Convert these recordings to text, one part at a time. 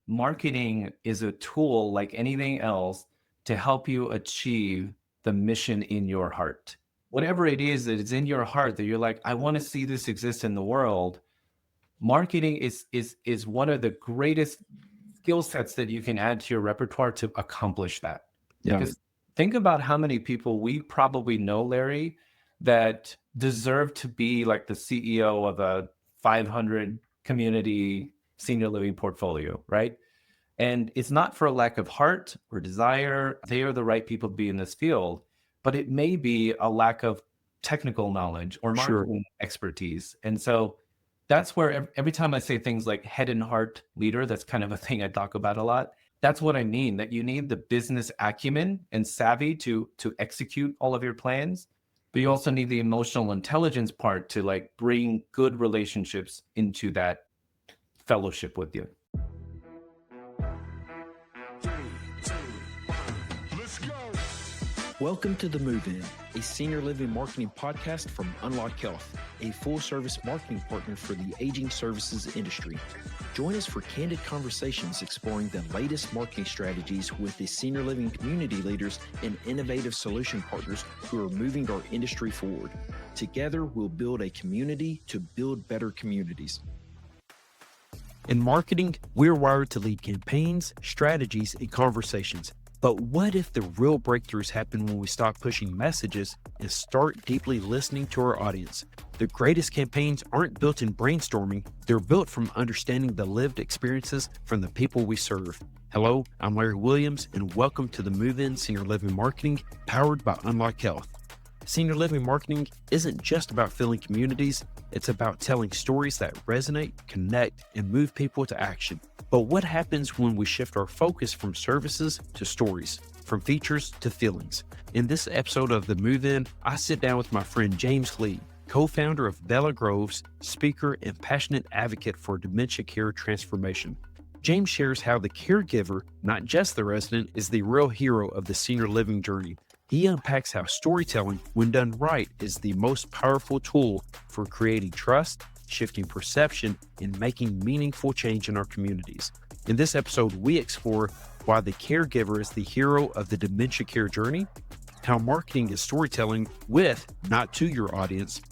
marketing is a tool like anything else to help you achieve the mission in your heart. Whatever it is that is in your heart that you're like, I want to see this exist in the world. Marketing is one of the greatest skill sets that you can add to your repertoire to accomplish that. Yeah, Because think about how many people we probably know, Larry, that deserve to be like the CEO of a 500 community senior living portfolio, right? And it's not for a lack of heart or desire. They are the right people to be in this field, but it may be a lack of technical knowledge or sure. marketing expertise. And so that's where every time I say things like head and heart leader, that's kind of a thing I talk about a lot. That's what I mean, that you need the business acumen and savvy to execute all of your plans, but you also need the emotional intelligence part to like bring good relationships into that fellowship with you. Welcome to The Move In, a senior living marketing podcast from Unlock Health, a full-service marketing partner for the aging services industry. Join us for candid conversations exploring the latest marketing strategies with the senior living community leaders and innovative solution partners who are moving our industry forward. Together, we'll build a community to build better communities. In marketing, we're wired to lead campaigns, strategies, and conversations. But what if the real breakthroughs happen when we stop pushing messages and start deeply listening to our audience? The greatest campaigns aren't built in brainstorming, they're built from understanding the lived experiences from the people we serve. Hello, I'm Larry Williams, and welcome to the Move In Senior Living Marketing powered by Unlock Health. Senior living marketing isn't just about filling communities, it's about telling stories that resonate, connect, and move people to action. But what happens when we shift our focus from services to stories, from features to feelings? In this episode of The Move In, I sit down with my friend James Lee, co-founder of Bella Groves, speaker and passionate advocate for dementia care transformation. James shares how the caregiver, not just the resident, is the real hero of the senior living journey. He unpacks how storytelling, when done right, is the most powerful tool for creating trust, shifting perception, and making meaningful change in our communities. In this episode, we explore why the caregiver is the hero of the dementia care journey, how marketing is storytelling with, not to your audience,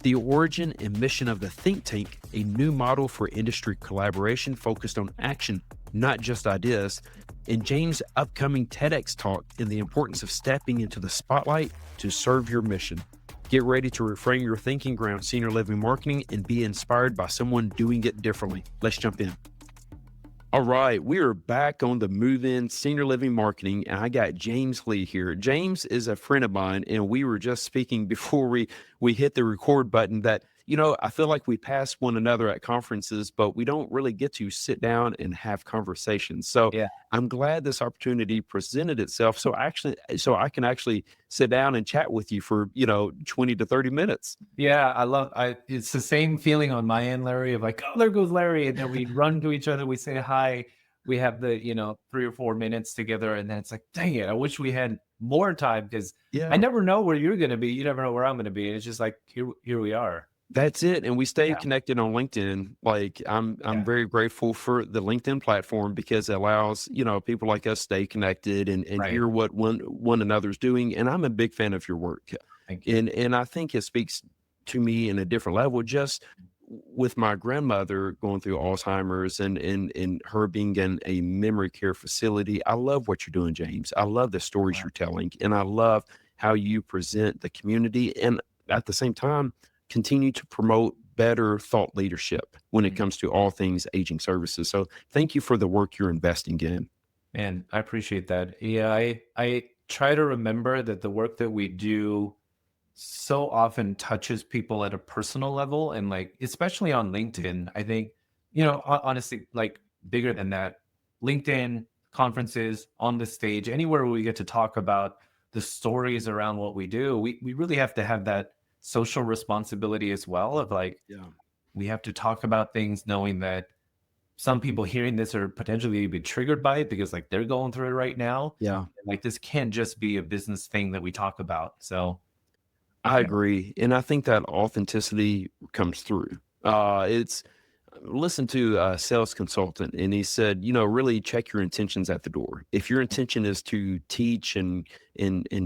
the origin and mission of the think tank, a new model for industry collaboration focused on action, not just ideas, and James' upcoming TEDx talk and the importance of stepping into the spotlight to serve your mission. Get ready to reframe your thinking around senior living marketing and be inspired by someone doing it differently. Let's jump in. All right, we are back on the Move In Senior Living Marketing, and I got James Lee here. James is a friend of mine, and we were just speaking before we hit the record button that, I feel like we pass one another at conferences, but we don't really get to sit down and have conversations. So Yeah. I'm glad this opportunity presented itself. So I can actually sit down and chat with you for, 20 to 30 minutes. Yeah, it's the same feeling on my end, Larry, of like, oh, there goes Larry. And then we run to each other, we say hi, we have the, 3 or 4 minutes together. And then it's like, dang it, I wish we had more time because I Yeah. never know where you're going to be. You never know where I'm going to be. And it's just like, here we are. That's it. And we stay Yeah. connected on LinkedIn. Like I'm Yeah. very grateful for the LinkedIn platform because it allows, people like us stay connected and Right. hear what one another's doing. And I'm a big fan of your work. Thank you. And I think it speaks to me in a different level, just with my grandmother going through Alzheimer's and her being in a memory care facility. I love what you're doing, James. I love the stories Wow. you're telling, and I love how you present the community. And at the same time, continue to promote better thought leadership when it comes to all things aging services. So thank you for the work you're investing in. Man, I appreciate that. Yeah, I try to remember that the work that we do so often touches people at a personal level, and like especially on LinkedIn, I think, honestly, like bigger than that, LinkedIn, conferences, on the stage, anywhere where we get to talk about the stories around what we do, we really have to have that social responsibility as well of like, Yeah. we have to talk about things knowing that some people hearing this are potentially be triggered by it because like they're going through it right now. Yeah. Like this can't just be a business thing that we talk about. So I yeah. agree. And I think that authenticity comes through. It's listened to a sales consultant, and he said, really check your intentions at the door. If your intention is to teach and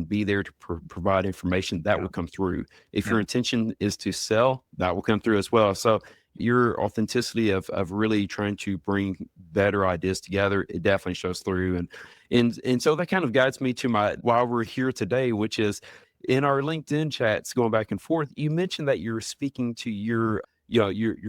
be there to provide information, that Yeah. will come through. If Yeah. your intention is to sell, that will come through as well. So your authenticity of really trying to bring better ideas together, it definitely shows through. And so that kind of guides me to my why we're here today, which is in our LinkedIn chats going back and forth. You mentioned that you're speaking to your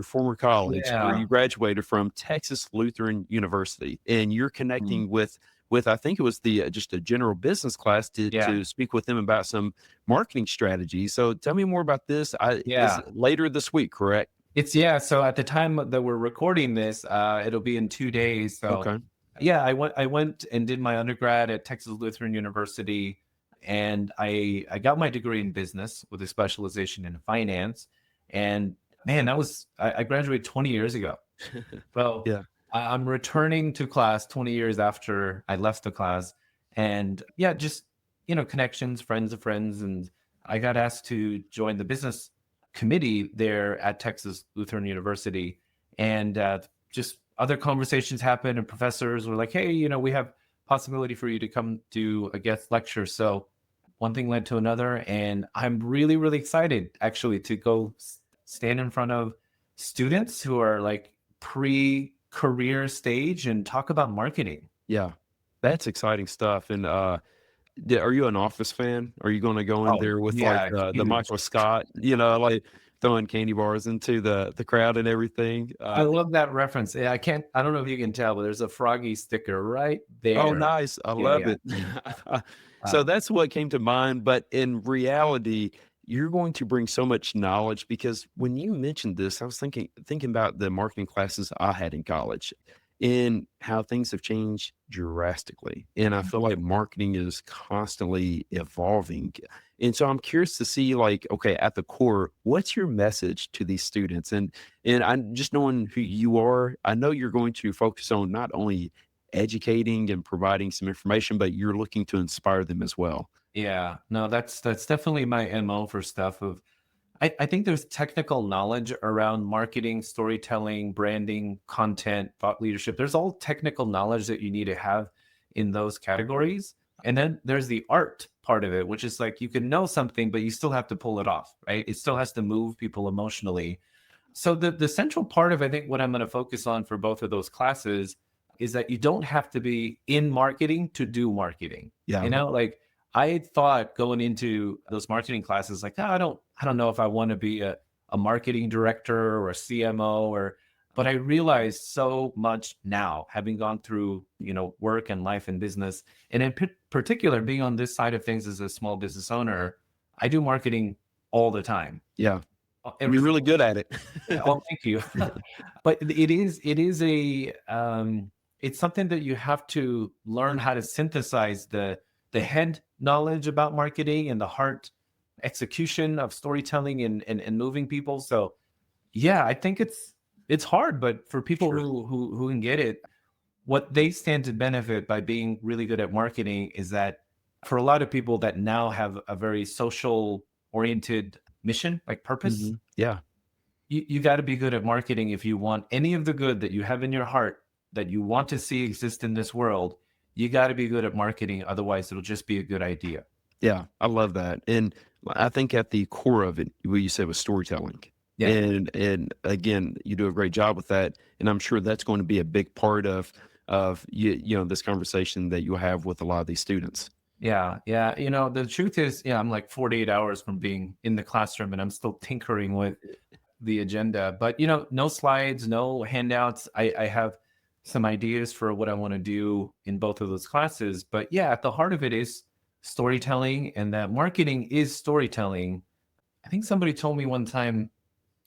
former college where Yeah. you graduated from, Texas Lutheran University, and you're Mhm. connecting with I think it was the just a general business class Yeah. to speak with them about some marketing strategy. So tell me more about this. Is Yeah. it later this week, correct? Yeah. So at the time that we're recording this, it'll be in 2 days. So Okay. yeah, I went and did my undergrad at Texas Lutheran University, and I got my degree in business with a specialization in finance. And man, I graduated 20 years ago. So Yeah. I'm returning to class 20 years after I left the class. And yeah, just, connections, friends of friends. And I got asked to join the business committee there at Texas Lutheran University. And just other conversations happened, and professors were like, hey, we have possibility for you to come do a guest lecture. So one thing led to another. And I'm really, really excited actually to go stand in front of students who are like pre-career stage and talk about marketing. Yeah. That's exciting stuff. And are you an Office fan? Are you going to go in Oh, there with like yeah, the huge. Michael Scott, like throwing candy bars into the crowd and everything? I love that reference. Yeah, I don't know if you can tell, but there's a Froggy sticker right Oh, there. nice. I Yeah, love yeah. it. So Uh, that's what came to mind. But in reality, you're going to bring so much knowledge because when you mentioned this, I was thinking about the marketing classes I had in college and how things have changed drastically. And I feel like marketing is constantly evolving. And so I'm curious to see, like, okay, at the core, what's your message to these students? And I'm just knowing who you are, I know you're going to focus on not only educating and providing some information, but you're looking to inspire them as well. yeah, no, that's definitely my MO for stuff of I think there's technical knowledge around marketing, storytelling, branding, content, thought leadership. There's all technical knowledge that you need to have in those categories. And then there's the art part of it, which is like you can know something, but you still have to pull it off, right? It still has to move people emotionally. So the central part of I think what I'm going to focus on for both of those classes is that you don't have to be in marketing to do marketing. Yeah. Like I thought going into those marketing classes, like, oh, I don't know if I want to be a marketing director or a CMO but I realized so much now, having gone through, work and life and business, and in particular, being on this side of things as a small business owner, I do marketing all the time. Yeah. Every You're really single good at it. yeah, oh, thank you. But it is it's something that you have to learn how to synthesize the head knowledge about marketing and the heart execution of storytelling and moving people. So yeah, I think it's hard, but for people Sure. who can get it, what they stand to benefit by being really good at marketing is that for a lot of people that now have a very social oriented mission, like purpose, Yeah. you got to be good at marketing if you want any of the good that you have in your heart that you want to see exist in this world. You got to be good at marketing. Otherwise, it'll just be a good idea. Yeah, I love that, and I think at the core of it, what you said was storytelling, Yeah. and again, you do a great job with that, and I'm sure that's going to be a big part of this conversation that you'll have with a lot of these students. Yeah. Yeah. The truth is, yeah, I'm like 48 hours from being in the classroom and I'm still tinkering with the agenda. But, no slides, no handouts. I have some ideas for what I want to do in both of those classes. But yeah, at the heart of it is storytelling, and that marketing is storytelling. I think somebody told me one time,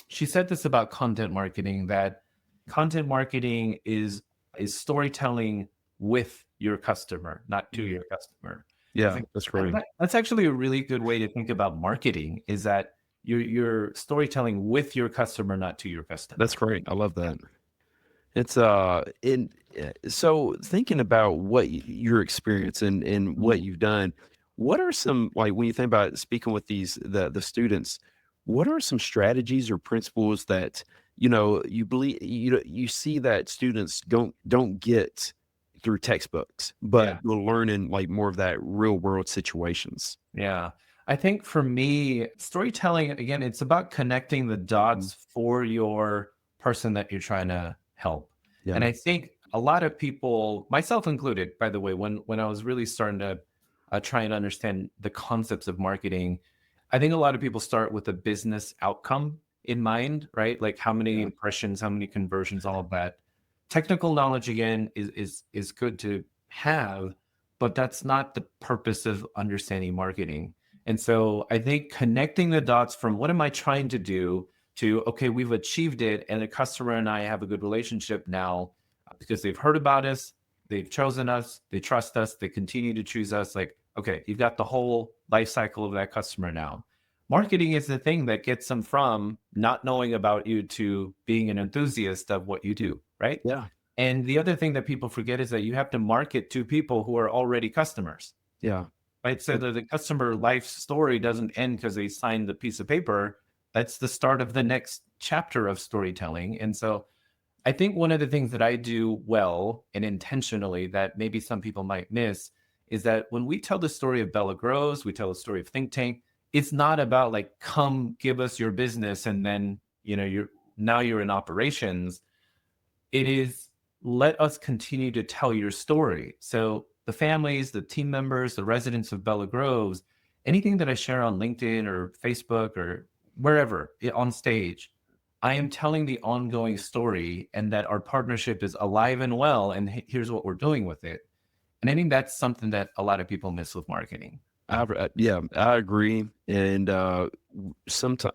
she said this about content marketing, that content marketing is storytelling with your customer, not to Mhm. your customer. I Yeah, think that's great. that's actually a really good way to think about marketing, is that you're storytelling with your customer, not to your customer. That's great. I love that. It's in so thinking about what your experience and what Mhm. you've done, what are some, like, when you think about speaking with the students, what are some strategies or principles that you see that students don't get through textbooks, but Yeah. will learn in like more of that real world situations. Yeah. I think for me, storytelling, again, it's about connecting the Mhm. dots for your person that you're trying to help. And Yeah. I think a lot of people, myself included, by the way, when I was really starting to try and understand the concepts of marketing, I think a lot of people start with a business outcome in mind, right? Like how many Yeah. impressions, how many conversions, all of that. Technical knowledge again is good to have, but that's not the purpose of understanding marketing. And so I think connecting the dots from what am I trying to do to, okay, we've achieved it, and the customer and I have a good relationship now because they've heard about us, they've chosen us, they trust us, they continue to choose us. Like, okay, you've got the whole life cycle of that customer now. Marketing is the thing that gets them from not knowing about you to being an enthusiast of what you do, right? Yeah. And the other thing that people forget is that you have to market to people who are already customers, Yeah. right? So that the customer life story doesn't end because they signed the piece of paper. That's the start of the next chapter of storytelling. And so I think one of the things that I do well and intentionally that maybe some people might miss is that when we tell the story of Bella Grows, we tell the story of Think Tank, it's not about like, come give us your business and then, you're in operations. It is let us continue to tell your story. So the families, the team members, the residents of Bella Groves, anything that I share on LinkedIn or Facebook or wherever on stage, I am telling the ongoing story and that our partnership is alive and well. And here's what we're doing with it. And I think that's something that a lot of people miss with marketing. Yeah, I agree. And sometimes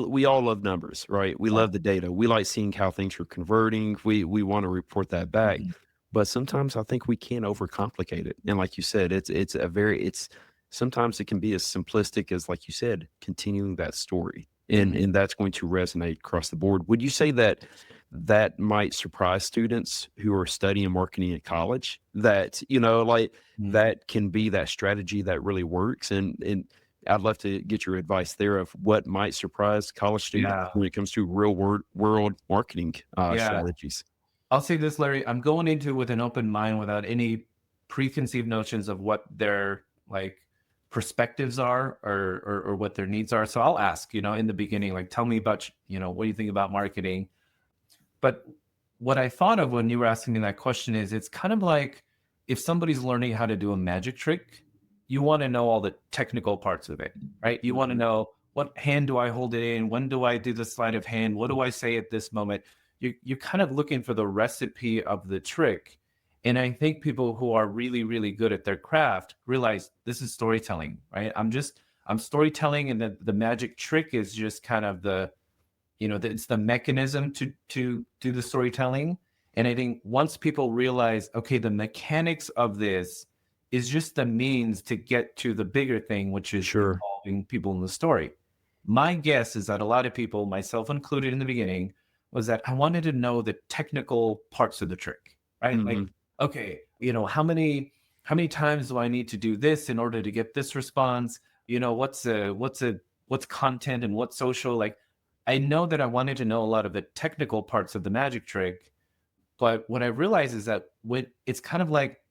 we all love numbers, right? We Yeah. love the data. We like seeing how things are converting. We want to report that back. Mhm. But sometimes I think we can overcomplicate it. And like you said, it's sometimes it can be as simplistic as, like you said, continuing that story. Mhm. And that's going to resonate across the board. Would you say that that might surprise students who are studying marketing at college, that, like, Mhm. that can be that strategy that really works? And I'd love to get your advice there of what might surprise college students Yeah. when it comes to real world marketing Yeah. strategies. I'll say this, Larry. I'm going into it with an open mind without any preconceived notions of what their like perspectives are or what their needs are. So I'll ask, in the beginning, like, tell me about, what do you think about marketing? But what I thought of when you were asking me that question is it's kind of like if somebody's learning how to do a magic trick, you want to know all the technical parts of it, right? You want to Mhm. know what hand do I hold it in? When do I do the sleight of hand? What do I say at this moment? You're kind of looking for the recipe of the trick. And I think people who are really, really good at their craft realize this is storytelling, right? I'm storytelling, and the magic trick is just kind of it's the mechanism to do the storytelling. And I think once people realize, okay, the mechanics of this is just the means to get to the bigger thing, which is Sure. involving people in the story. My guess is that a lot of people, myself included in the beginning, was that I wanted to know the technical parts of the trick, right? Like, Hmm. okay, how many times do I need to do this in order to get this response? What's content and what's social? Like, I know that I wanted to know a lot of the technical parts of the magic trick, but what I realized is that when it's kind of like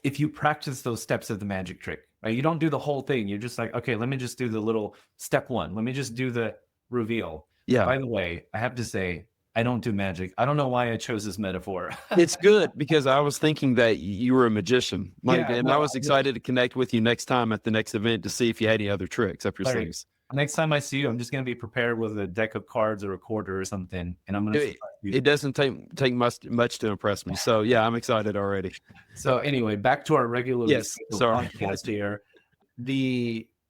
if you practice those steps of the magic trick, right? You don't do the whole thing. You're just like, okay, let me just do the little step one. Let me just do the reveal. Yeah. By the way, I have to say, I don't do magic. I don't know why I chose this metaphor. It's good because I was thinking that you were a magician, like, Yeah, and I no, was excited to connect with you next time at the next event to see if you had any other tricks up your Larry, sleeves. next time I see you, I'm just going to be prepared with a deck of cards or a quarter or something, and I'm going to It, surprise you. it doesn't take much to impress me. So yeah, I'm excited already. So anyway, back to our regularly Yes. scheduled Sorry. podcast here.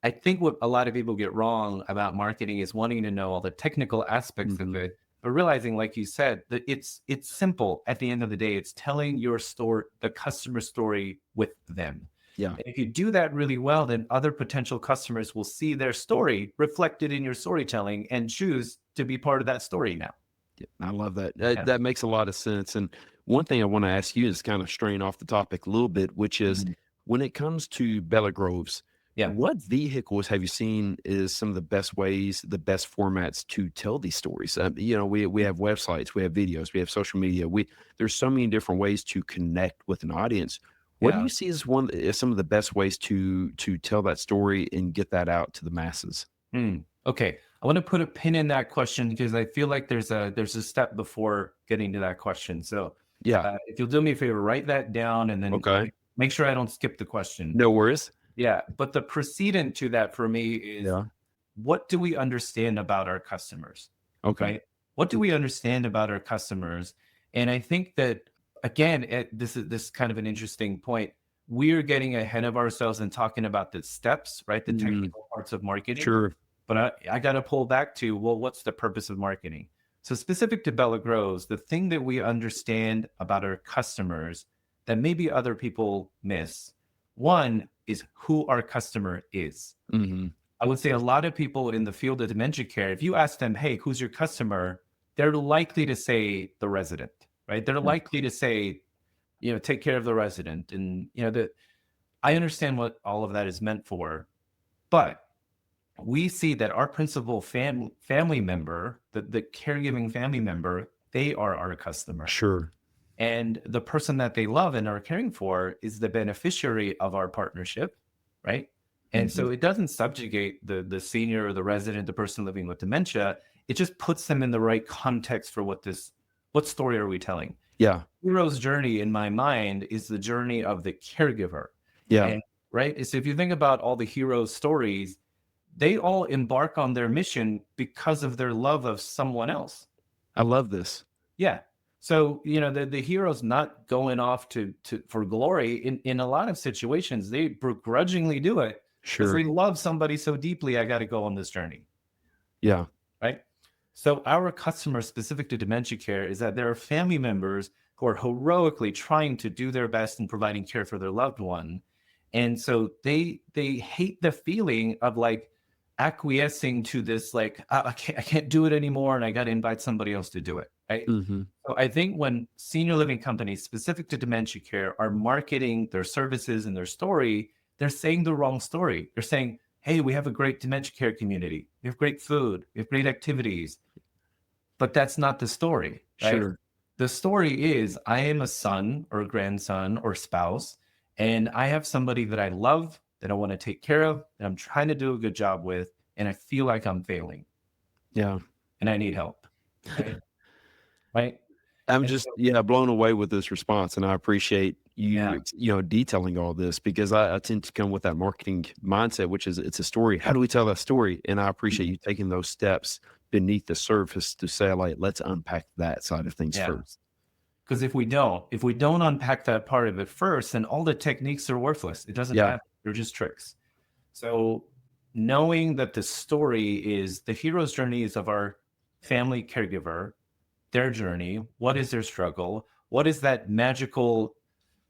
I think what a lot of people get wrong about marketing is wanting to know all the technical aspects of Mhm. it, but realizing, like you said, that it's simple. At the end of the day, it's telling your story, the customer story with them. Yeah. And if you do that really well, then other potential customers will see their story reflected in your storytelling and choose to be part of that story now. Yeah, I love that. Yeah. That makes a lot of sense. And one thing I want to ask you is kind of straying off the topic a little bit, which is Mhm. when it comes to Bella Groves, Yeah. What vehicles have you seen is some of the best ways, the best formats to tell these stories? We have websites, we have videos, we have social media. There's so many different ways to connect with an audience. What do Yeah. you see as some of the best ways to tell that story and get that out to the masses? Okay. I want to put a pin in that question because I feel like there's a step before getting to that question. So Yeah. if you'll do me a favor, write that down and then Okay. make sure I don't skip the question. No worries. Yeah. But the precedent to that for me is, Yeah. what do we understand about our customers? Okay. Right? What do we understand about our customers? And I think that, again, this is kind of an interesting point. We're getting ahead of ourselves and talking about the steps, right? The Mm, technical parts of marketing. sure. But I got to pull back to, well, what's the purpose of marketing? So specific to Bella Grows, the thing that we understand about our customers that maybe other people miss, one is who our customer is. Hmm. I would say a lot of people in the field of dementia care, if you ask them, hey, who's your customer? They're likely to say the resident, right? They're likely to say, take care of the resident. And, I understand what all of that is meant for, but we see that our principal family member, the caregiving family member, they are our customer. Sure. And the person that they love and are caring for is the beneficiary of our partnership, right? And Hmm. so it doesn't subjugate the senior or the resident, the person living with dementia. It just puts them in the right context for what story are we telling? Yeah. Hero's journey in my mind is the journey of the caregiver. Yeah. And right. So if you think about all the heroes' stories, they all embark on their mission because of their love of someone else. I love this. Yeah. So, the hero's not going off to for glory. In a lot of situations, they begrudgingly do it because Sure. they love somebody so deeply. I got to go on this journey. Yeah. Right. So our customer specific to dementia care is that there are family members who are heroically trying to do their best in providing care for their loved one. And so they hate the feeling of like acquiescing to this, like, I can't do it anymore and I got to invite somebody else to do it. Right. Hmm. So I think when senior living companies specific to dementia care are marketing their services and their story, they're saying the wrong story. They're saying, hey, we have a great dementia care community. We have great food. We have great activities. But that's not the story, right? Sure. The story is, I am a son or a grandson or spouse, and I have somebody that I love, that I want to take care of, that I'm trying to do a good job with, and I feel like I'm failing Yeah. and I need help. Right. Right. I'm And just, so, yeah, blown away with this response, and I appreciate yeah. detailing all this because I tend to come with that marketing mindset, which is it's a story. How do we tell that story? And I appreciate you taking those steps beneath the surface to say, like, let's unpack that side of things Yeah. first. Because if we don't unpack that part of it first, then all the techniques are worthless. It doesn't Yeah. matter. They're just tricks. So knowing that the story is the hero's journey is of our family caregiver, their journey, what is their struggle? What is that magical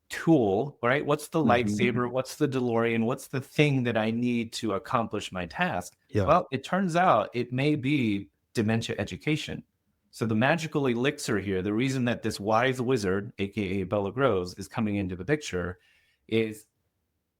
tool, right? What's the Hmm. lightsaber? What's the DeLorean? What's the thing that I need to accomplish my task? Yeah. Well, it turns out it may be dementia education. So the magical elixir here, the reason that this wise wizard, aka Bella Grows, is coming into the picture is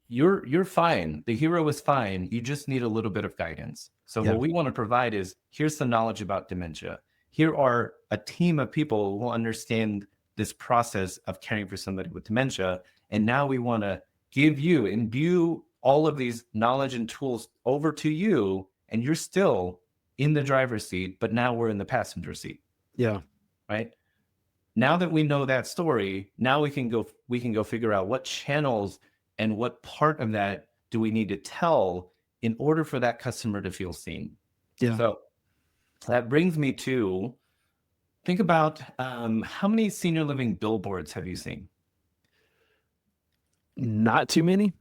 you're fine. The hero is fine. You just need a little bit of guidance. So Yeah. what we want to provide is, here's the knowledge about dementia. Here are a team of people who understand this process of caring for somebody with dementia. And now we want to imbue all of these knowledge and tools over to you. And you're still in the driver's seat, but now we're in the passenger seat, Yeah. right? Now that we know that story, now we can go figure out what channels and what part of that do we need to tell in order for that customer to feel seen. Yeah. So that brings me to think about, how many senior living billboards have you seen? Not too many.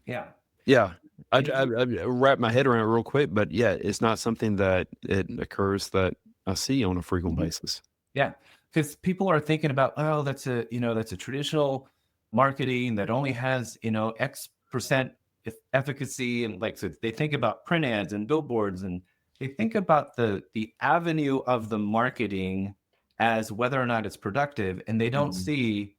Yeah. Yeah. And I wrap my head around it real quick, but yeah, it's not something that it occurs that I see on a frequent basis. yeah, because people are thinking about, oh, that's a traditional marketing that only has, X percent efficacy, and like, so they think about print ads and billboards, and they think about the avenue of the marketing as whether or not it's productive, and they don't Mhm. see,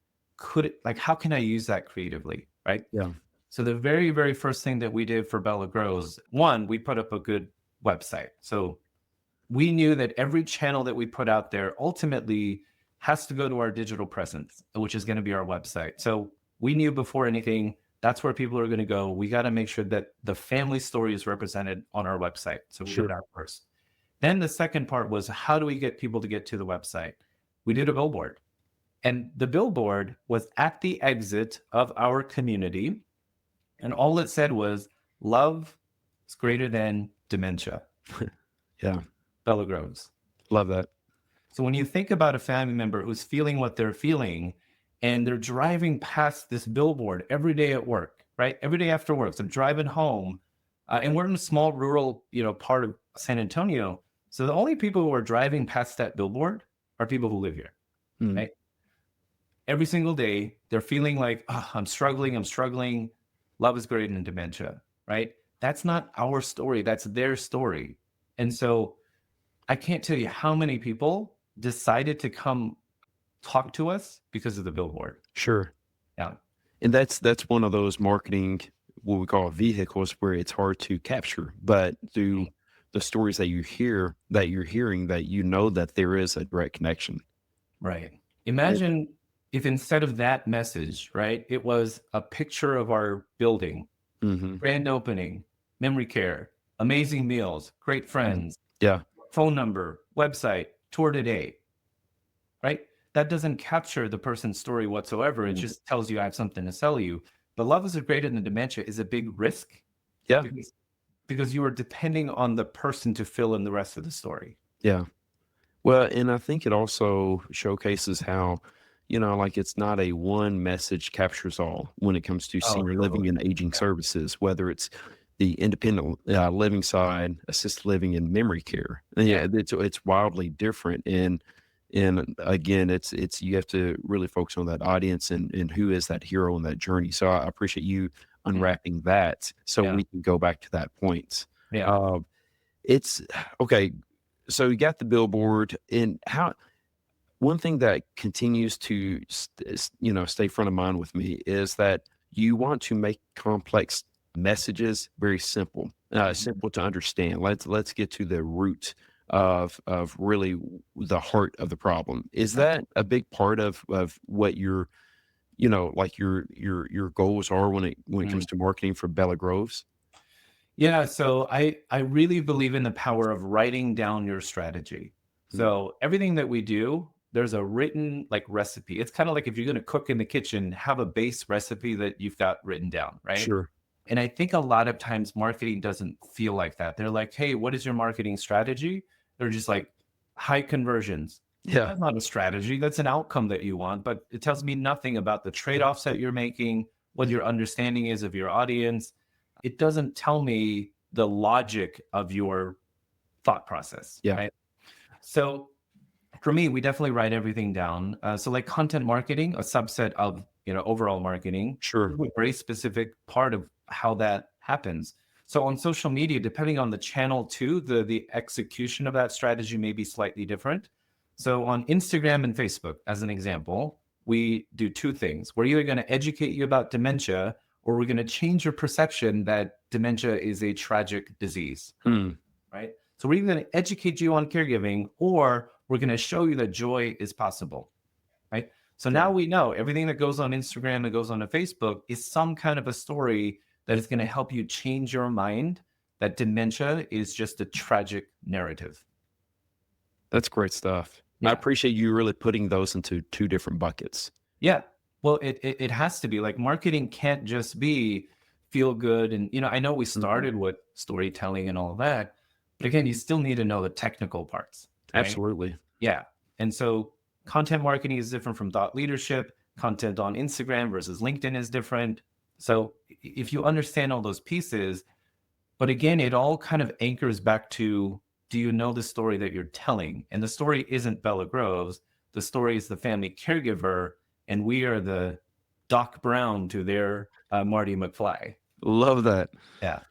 how can I use that creatively, right? Yeah. So the very, very first thing that we did for Bella Grows, one, we put up a good website. So we knew that every channel that we put out there ultimately has to go to our digital presence, which is going to be our website. So we knew before anything, that's where people are going to go. We got to make sure that the family story is represented on our website. So we did Sure. that first. Then the second part was, how do we get people to get to the website? We did a billboard. And the billboard was at the exit of our community. And all it said was, love is greater than dementia. Yeah. Bella Grows. Love that. So when you think about a family member who's feeling what they're feeling and they're driving past this billboard every day at work, right? Every day after work, so driving home, and we're in a small rural, part of San Antonio. So the only people who are driving past that billboard are people who live here, Mm. right? Every single day, they're feeling like, oh, I'm struggling. Love is greater than dementia, right? That's not our story. That's their story. And so I can't tell you how many people decided to come talk to us because of the billboard. Sure. Yeah. And that's one of those marketing, what we call vehicles, where it's hard to capture, but through the stories that you hear, that you're hearing, that that there is a direct connection. Right. Imagine if instead of that message, right, it was a picture of our building, Mm-hmm. grand opening, memory care, amazing meals, great friends, Yeah. phone number, website, tour today, right? That doesn't capture the person's story whatsoever. It just tells you I have something to sell you. But love is greater than dementia is a big risk. Yeah. Because you are depending on the person to fill in the rest of the story. Yeah. Well, and I think it also showcases how, like it's not a one message captures all when it comes to senior living and aging services, whether it's the independent living side, assisted living, and memory care. And yeah, it's wildly different. And again, it's you have to really focus on that audience and who is that hero in that journey. So I appreciate you unwrapping that, so Yeah. we can go back to that point. Yeah. It's okay. So you got the billboard, and how one thing that continues to stay front of mind with me is that you want to make complex messages very simple, simple to understand. Let's get to the root of really the heart of the problem. Is that a big part of what your like your goals are when it comes to marketing for Bella Groves? Yeah, so I really believe in the power of writing down your strategy. So everything that we do, there's a written like recipe. It's kind of like if you're going to cook in the kitchen, have a base recipe that you've got written down, right? Sure. And I think a lot of times marketing doesn't feel like that. They're like, "Hey, what is your marketing strategy?" They're just like high conversions. Yeah. That's not a strategy. That's an outcome that you want, but it tells me nothing about the trade-offs that you're making, what your understanding is of your audience. It doesn't tell me the logic of your thought process. Yeah. Right. So for me, we definitely write everything down. So like content marketing, a subset of, overall marketing, Sure. is a very specific part of how that happens. So on social media, depending on the channel too, the execution of that strategy may be slightly different. So on Instagram and Facebook, as an example, we do two things. We're either going to educate you about dementia, or we're going to change your perception that dementia is a tragic disease, right? So we're either going to educate you on caregiving, or we're going to show you that joy is possible, right? So now we know everything that goes on Instagram, that goes on to Facebook is some kind of a story that is going to help you change your mind that dementia is just a tragic narrative. That's great stuff. I Yeah. appreciate you really putting those into two different buckets. Yeah. Well, it has to be like marketing can't just be feel good. And, I know we started with storytelling and all that, but again, you still need to know the technical parts. Right? Absolutely. Yeah. And so content marketing is different from thought leadership. Content on Instagram versus LinkedIn is different. So if you understand all those pieces, but again, it all kind of anchors back to, do you know the story that you're telling? And the story isn't Bella Groves. The story is the family caregiver, and we are the Doc Brown to their Marty McFly. Love that. Yeah.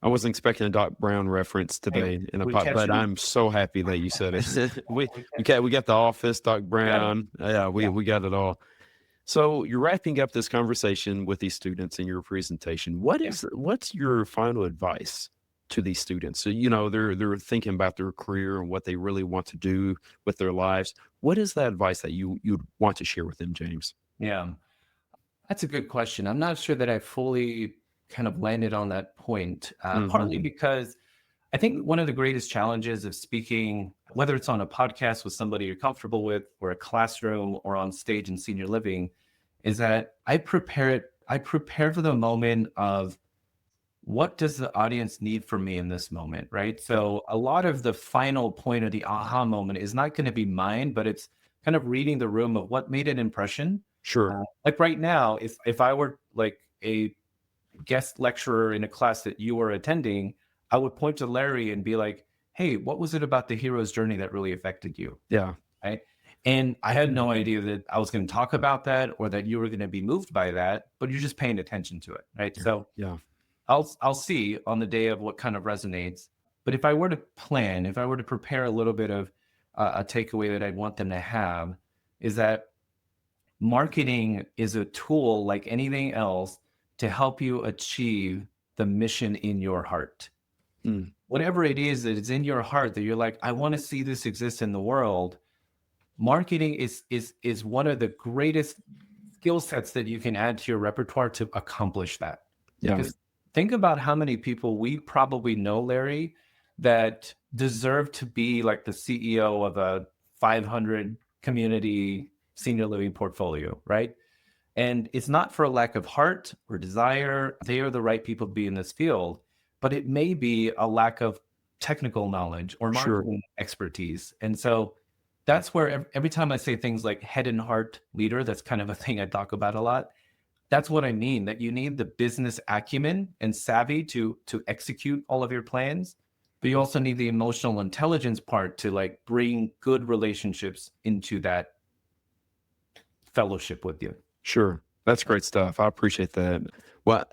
I wasn't expecting a Doc Brown reference today in a we pot, catch but you. I'm so happy that you said it. we got The Office, Doc Brown. Yeah, we got it all. So you're wrapping up this conversation with these students in your presentation. Yeah. What's your final advice to these students? So, they're thinking about their career and what they really want to do with their lives. What is that advice that you'd want to share with them, James? Yeah. That's a good question. I'm not sure that I fully kind of landed on that point, Hmm. partly because I think one of the greatest challenges of speaking, whether it's on a podcast with somebody you're comfortable with, or a classroom, or on stage in senior living, is that I prepare for the moment of what does the audience need from me in this moment, right? So a lot of the final point of the aha moment is not going to be mine, but it's kind of reading the room of what made an impression. Sure. Like right now, if I were like a guest lecturer in a class that you were attending, I would point to Larry and be like, "Hey, what was it about the hero's journey that really affected you?" Yeah. Right? And I had no idea that I was going to talk about that or that you were going to be moved by that, but you're just paying attention to it, right? Yeah. So Yeah. I'll see on the day of what kind of resonates. But if I were to plan, if I were to prepare a little bit of a takeaway that I'd want them to have, is that marketing is a tool like anything else to help you achieve the mission in your heart. Mm. Whatever it is that is in your heart that you're like, I want to see this exist in the world. Marketing is one of the greatest skill sets that you can add to your repertoire to accomplish that. Yeah. Because think about how many people we probably know, Larry, that deserve to be like the CEO of a 500 community senior living portfolio, right? And it's not for a lack of heart or desire. They are the right people to be in this field, but it may be a lack of technical knowledge or Sure. marketing expertise. And so that's where every time I say things like head and heart leader, that's kind of a thing I talk about a lot. That's what I mean, that you need the business acumen and savvy to execute all of your plans, but you also need the emotional intelligence part to like bring good relationships into that fellowship with you. Sure. That's great stuff. I appreciate that. Well,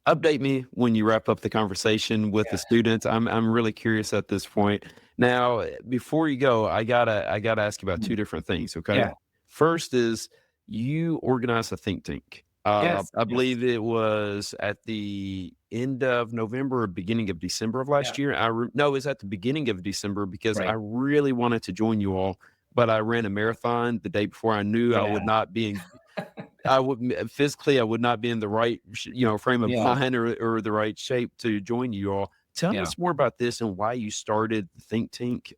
update me when you wrap up the conversation with the Yeah. students. I'm really curious at this point. Now, before you go, I gotta ask you about two Mm. different things. Okay. Yeah. First is you organize a think tank. Yes. I Yes. believe it was at the end of November or beginning of December of Yeah. last year. No, it was at the beginning of December because I Right. really wanted to join you all, but I ran a marathon the day before. I knew I Yeah. would not be in physically, I would not be in the right, frame of Yeah. mind or the right shape to join you all. Tell Yeah. us more about this and why you started the think tank.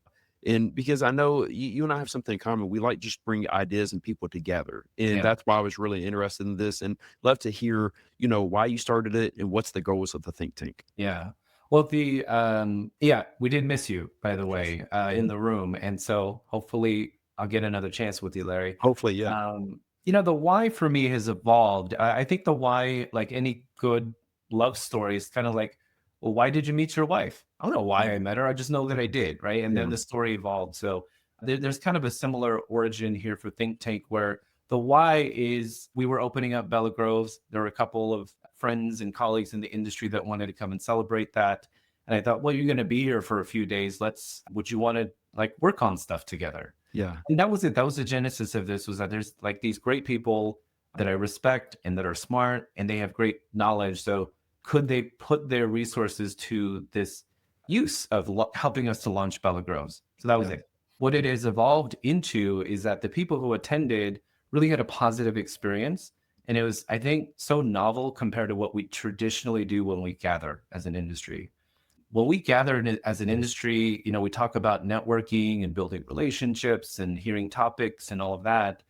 And because I know you and I have something in common, we like just bring ideas and people together, and Yeah. that's why I was really interested in this, and love to hear, why you started it and what's the goals of the think tank. Yeah. Well, yeah, we did miss you, by the way, in the room. And so hopefully I'll get another chance with you, Larry. Hopefully, yeah, The why for me has evolved. I think the why, like any good love story, is kind of like, well, why did you meet your wife? I don't know why I met her. I just know that I did, right? And then yeah, the story evolved. So there's kind of a similar origin here for Think Tank, where the why is we were opening up Bella Groves. There were a couple of friends and colleagues in the industry that wanted to come and celebrate that. And I thought, well, you're going to be here for a few days. Would you want to like work on stuff together? yeah, And that was it. That was the genesis of this, was that there's like these great people that I respect and that are smart and they have great knowledge. So could they put their resources to this use of helping us to launch Bella Groves? So that was yeah, it. What it has evolved into is that the people who attended really had a positive experience. And it was, I think, so novel compared to what we traditionally do when we gather as an industry. When we gather as an industry, we talk about networking and building relationships and hearing topics and all of that.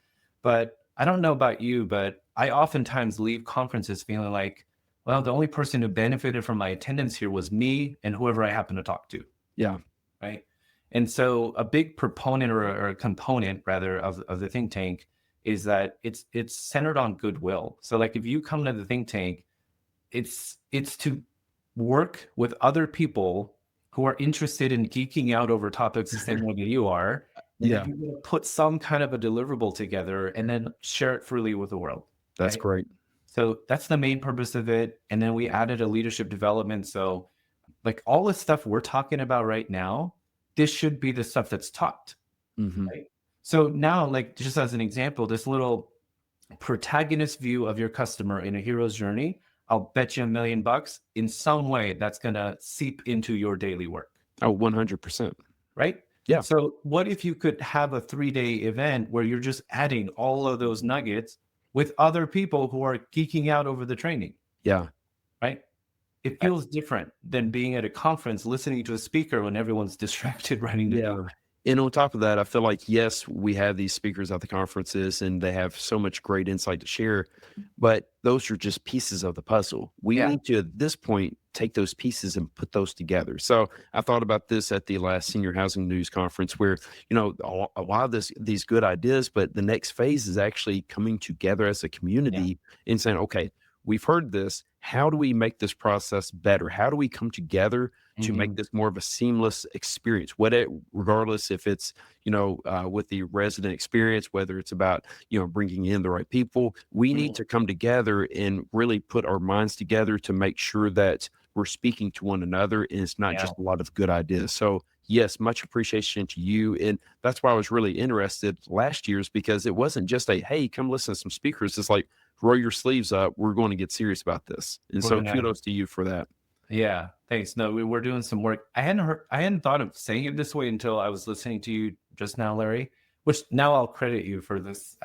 But I don't know about you, but I oftentimes leave conferences feeling like, well, the only person who benefited from my attendance here was me and whoever I happen to talk to, yeah, right? And so a big proponent or a component rather of the think tank is that it's centered on goodwill. So like if you come to the think tank, it's to work with other people who are interested in geeking out over topics the same way that you are, and that yeah. you're going to put some kind of a deliverable together and then share it freely with the world, That's right? great. So that's the main purpose of it. And then we added a leadership development. So like all the stuff we're talking about right now, this should be the stuff that's taught, Hmm. right? So now, like just as an example, this little protagonist view of your customer in a hero's journey, I'll bet you $1 million in some way that's going to seep into your daily work, Oh, 100%. right? Yeah. So, what if you could have a 3-day event where you're just adding all of those nuggets with other people who are geeking out over the training, Yeah. right? It I- feels different than being at a conference listening to a speaker when everyone's distracted running to do Yeah. And on top of that, I feel like, yes, we have these speakers at the conferences and they have so much great insight to share, but those are just pieces of the puzzle. We Yeah. need to, at this point, take those pieces and put those together. So I thought about this at the last Senior Housing News Conference where, a lot of these good ideas, but the next phase is actually coming together as a Yeah. community and saying, okay, we've heard this. How do we make this process better? How do we come together to make Mhm. this more of a seamless experience, regardless if it's with the resident experience, whether it's about bringing in the right people. We need Mhm. to come together and really put our minds together to make sure that we're speaking to one another and it's not Yeah. just a lot of good ideas. So yes, much appreciation to you, and that's why I was really interested last year's, because it wasn't just a hey, come listen to some speakers. It's like, roll your sleeves up, we're going to get serious about this. And We're so gonna kudos to you for that. Yeah, thanks. No, we're doing some work. I hadn't thought of saying it this way until I was listening to you just now, Larry, which now I'll credit you for this,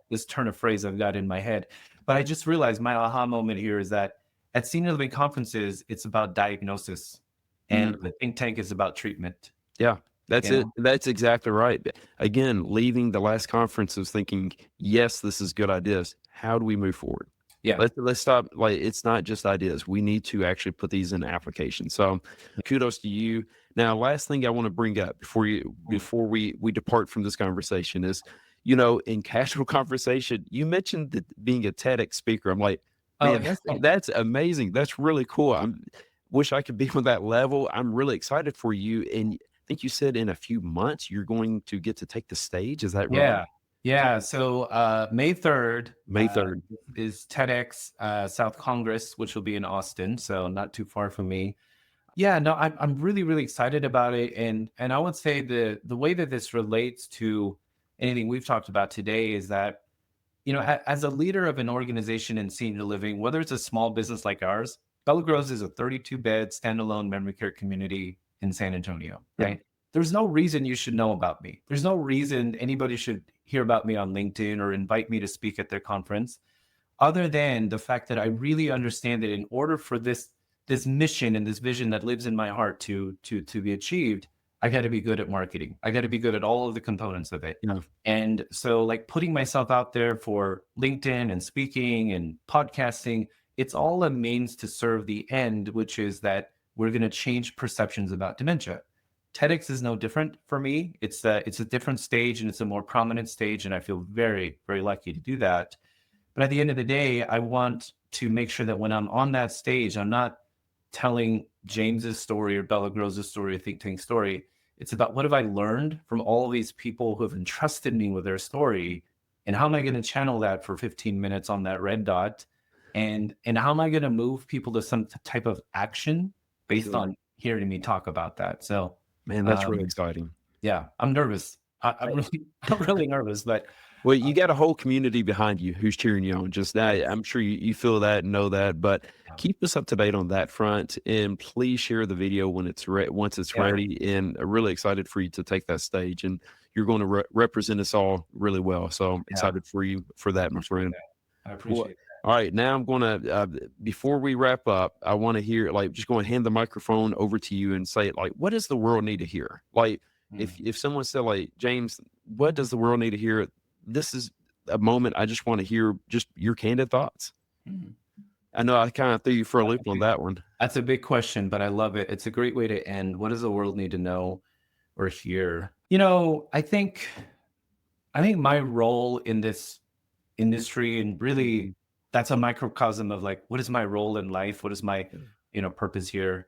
this turn of phrase I've got in my head. But I just realized my aha moment here is that at senior living conferences, it's about diagnosis and the think tank is about treatment, Yeah, that's you it. know? That's exactly right. Again, leaving the last conference was thinking, yes, this is good ideas. How do we move forward? Yeah. Let's stop. Like, it's not just ideas. We need to actually put these in application. So kudos to you. Now, last thing I want to bring up before we depart from this conversation is, in casual conversation, you mentioned that being a TEDx speaker. I'm like, Oh, man, yeah. that's amazing. That's really cool. I'm wish I could be on that level. I'm really excited for you. And I think you said in a few months you're going to get to take the stage. Is that right? Yeah. Yeah. So May 3rd May 3rd. is TEDx South Congress, which will be in Austin. So not too far from me. Yeah, no, I'm really, really excited about it. And I would say the way that this relates to anything we've talked about today is that, as a leader of an organization in senior living, whether it's a small business like ours, Bella Grows is a 32-bed standalone memory care community in San Antonio, Yeah. right? There's no reason you should know about me. There's no reason anybody should hear about me on LinkedIn or invite me to speak at their conference, other than the fact that I really understand that in order for this mission and this vision that lives in my heart to be achieved, I got to be good at marketing. I got to be good at all of the components of it. Yeah. And so, like, putting myself out there for LinkedIn and speaking and podcasting, it's all a means to serve the end, which is that we're going to change perceptions about dementia. TEDx is no different for me. It's a different stage and it's a more prominent stage, and I feel very, very lucky to do that. But at the end of the day, I want to make sure that when I'm on that stage, I'm not telling James's story or Bella Grows' story or Think Tank story. It's about what have I learned from all of these people who have entrusted me with their story, and how am I going to channel that for 15 minutes on that red dot, and how am I going to move people to some type of action based Sure. on hearing me talk about that. So, Man, that's really um, exciting. yeah, I'm nervous. I'm really, I'm really nervous, but Well, you got a whole community behind you who's cheering you on. Just that, I'm sure you feel that and know that. But keep us up to date on that front, and please share the video when once it's yeah, ready. And I'm really excited for you to take that stage, and you're going to represent us all really well. So I'm yeah, excited for you for that, my appreciate friend. that. I Well, appreciate all right, now I'm gonna before we wrap up, I want to hear, like, just going to hand the microphone over to you and say, like, what does the world need to hear? Like, that. if someone said, like, James, what does the world need to hear? This is a moment I just want to hear just your candid thoughts. Mm. I know I kind of threw you for a loop on Okay. that one. That's a big question, but I love it. It's a great way to end. What does the world need to know or hear? I think my role in this industry, and really that's a microcosm of like, what is my role in life? What is my, purpose here?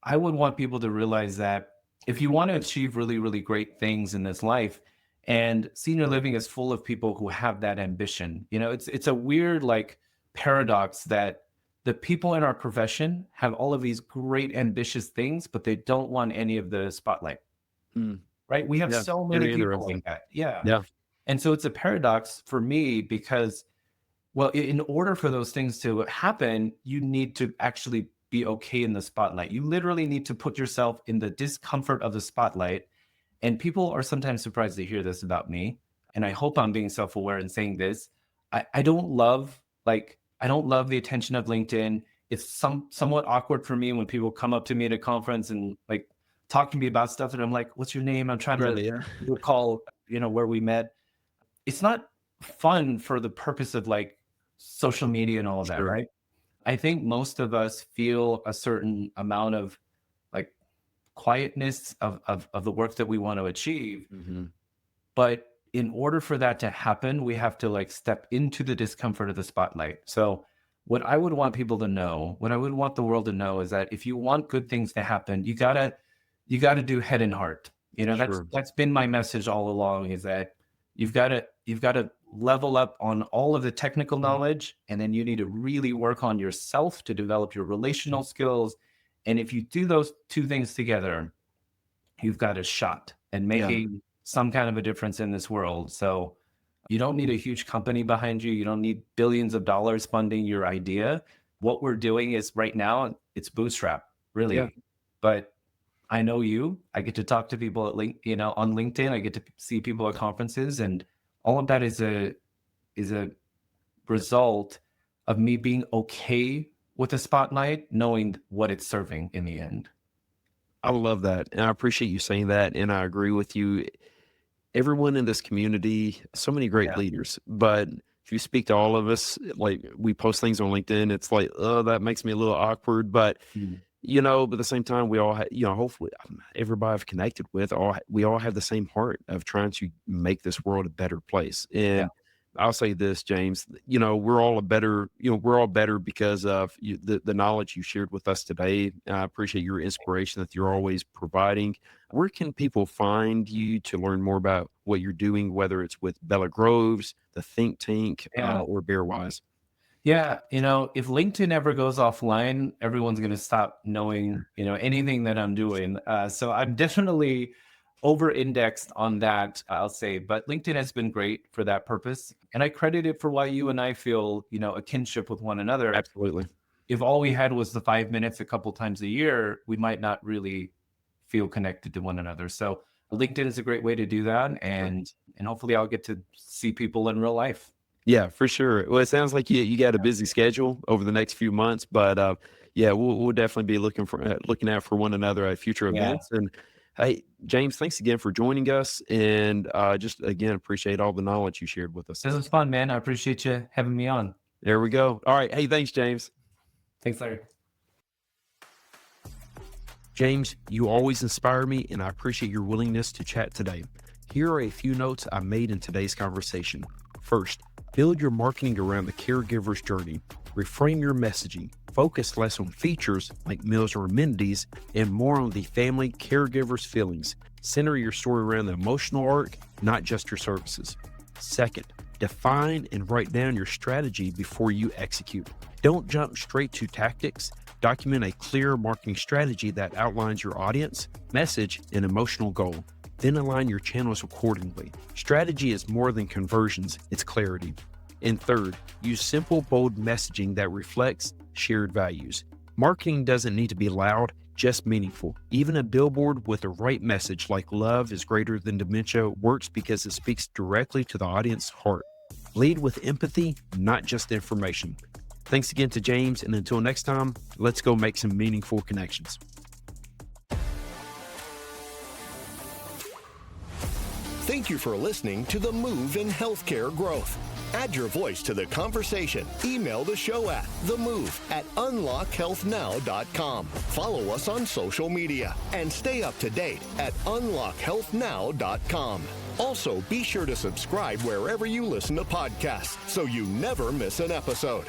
I would want people to realize that if you want to achieve really, really great things in this life, and senior living is full of people who have that ambition. It's a weird like paradox that the people in our profession have all of these great ambitious things, but they don't want any of the spotlight, Mm, right? We have yeah, so many very people interesting. like that. Yeah. Yeah. And so it's a paradox for me because, well, in order for those things to happen, you need to actually be okay in the spotlight. You literally need to put yourself in the discomfort of the spotlight. And people are sometimes surprised to hear this about me. And I hope I'm being self-aware in saying this. I don't love I don't love the attention of LinkedIn. It's somewhat awkward for me when people come up to me at a conference and like talk to me about stuff and I'm like, what's your name? I'm trying to Really? Yeah. recall, where we met. It's not fun for the purpose of like social media and all of that, Sure. right? I think most of us feel a certain amount of like quietness of the work that we want to achieve. Mhm. But in order for that to happen, we have to like step into the discomfort of the spotlight. So what I would want people to know, what I would want the world to know is that if you want good things to happen, you gotta do head and heart. That's Sure. that's been my message all along is that you've got to level up on all of the technical knowledge, and then you need to really work on yourself to develop your relational skills. And if you do those two things together, you've got a shot at Yeah. making some kind of a difference in this world. So you don't need a huge company behind you. You don't need billions of dollars funding your idea. What we're doing is right now, it's bootstrap, Yeah. really. But I know you. I get to talk to people on LinkedIn. I get to see people at conferences, and all of that is a result of me being okay with the spotlight, knowing what it's serving in the end. I love that, and I appreciate you saying that, and I agree with you. Everyone in this community, so many great Yeah. leaders, but if you speak to all of us, like, we post things on LinkedIn, it's like, "Oh, that makes me a little awkward," but Mm. but at the same time, we all hopefully, everybody I've connected with, we all have the same heart of trying to make this world a better place. Yeah. And I'll say this, James, we're all better because of the knowledge you shared with us today. I appreciate your inspiration that you're always providing. Where can people find you to learn more about what you're doing, whether it's with Bella Groves, the think tank, Yeah. or Bearwise? Yeah, if LinkedIn ever goes offline, everyone's going to stop knowing, anything that I'm doing. So I'm definitely over indexed on that, I'll say. But LinkedIn has been great for that purpose. And I credit it for why you and I feel, a kinship with one another. Absolutely. If all we had was the 5 minutes a couple times a year, we might not really feel connected to one another. So LinkedIn is a great way to do that. And hopefully I'll get to see people in real life. Yeah, for sure. Well, it sounds like you got a busy schedule over the next few months, but yeah, we'll definitely be looking out for one another at future Yeah. events. And hey, James, thanks again for joining us, and just again appreciate all the knowledge you shared with us. This was fun, man. I appreciate you having me on. There we go. All right. Hey, thanks, James. Thanks, Larry. James, you always inspire me, and I appreciate your willingness to chat today. Here are a few notes I made in today's conversation. First, build your marketing around the caregiver's journey. Reframe your messaging. Focus less on features like meals or amenities and more on the family caregiver's feelings. Center your story around the emotional arc, not just your services. Second, define and write down your strategy before you execute. Don't jump straight to tactics. Document a clear marketing strategy that outlines your audience, message, and emotional goal. Then align your channels accordingly. Strategy is more than conversions, it's clarity. And third, use simple, bold messaging that reflects shared values. Marketing doesn't need to be loud, just meaningful. Even a billboard with the right message like love is greater than dementia works because it speaks directly to the audience's heart. Lead with empathy, not just information. Thanks again to James, and until next time, let's go make some meaningful connections. Thank you for listening to The Move in Healthcare Growth. Add your voice to the conversation. Email the show at themove@unlockhealthnow.com. Follow us on social media and stay up to date at unlockhealthnow.com. Also, be sure to subscribe wherever you listen to podcasts so you never miss an episode.